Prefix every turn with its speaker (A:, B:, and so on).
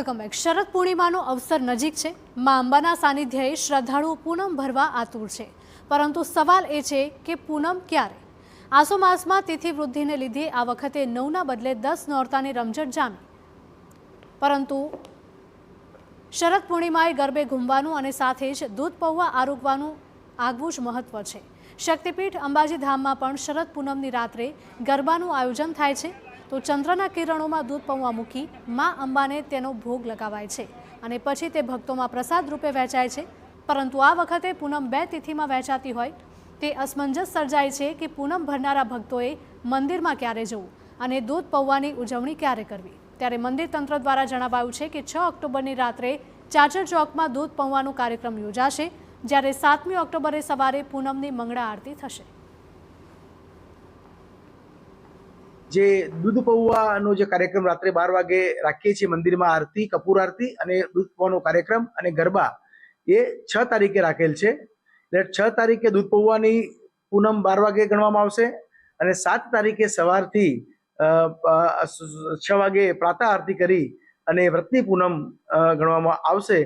A: Welcome back. શરદ પૂર્ણિમાનો અવસર નજીક છે। માં અંબાના સાનિધ્યએ શ્રદ્ધાળુઓ પૂનમ ભરવા આતુર છે, પરંતુ સવાલ એ છે કે પૂનમ ક્યારે? આસો માસમાં તિથિ વૃદ્ધિને લીધે આ વખતે 9ના બદલે 10 નોરતાની રમઝટ જામી, પરંતુ શરદ પૂર્ણિમાએ ગરબે ઘૂમવાનું અને સાથે જ દૂધ પૌવા આરોગવાનું આગવું જ મહત્વ છે। શક્તિપીઠ અંબાજી ધામમાં પણ શરદ પૂનમની રાત્રે ગરબાનું આયોજન થાય છે। તો ચંદ્રના કિરણોમાં દૂધ પૌવા મૂકી માં અંબાને તેનો ભોગ લગાવાય છે અને પછી તે ભક્તોમાં પ્રસાદ રૂપે વહેંચાય છે। પરંતુ આ વખતે પૂનમ 2 તિથિમાં વહેંચાતી હોય તે અસમંજસ સર્જાય છે કે પૂનમ ભરનારા ભક્તોએ મંદિરમાં ક્યારે જવું અને દૂધ પૌવાની ઉજવણી ક્યારે કરવી। ત્યારે મંદિર તંત્ર દ્વારા જણાવાયું છે કે 6 ઓક્ટોબરની રાત્રે ચાચર ચોકમાં દૂધ પૌવાનો કાર્યક્રમ યોજાશે, જ્યારે 7મી ઓક્ટોબરે સવારે પૂનમની મંગળા આરતી થશે।
B: જે દૂધ પૌવાનો જે કાર્યક્રમ રાત્રે 12 વાગે રાખીએ છીએ મંદિરમાં આરતી, કપૂર આરતી અને દૂધ પૌવાનો કાર્યક્રમ અને ગરબા એ 6 તારીખે રાખેલ છે। એટલે 6 તારીખે દૂધ પૌવાની પૂનમ 12 વાગે ગણવામાં આવશે અને 7 તારીખે સવારથી 6 વાગે પ્રાતઃ આરતી કરી અને વ્રતની પૂનમ ગણવામાં આવશે।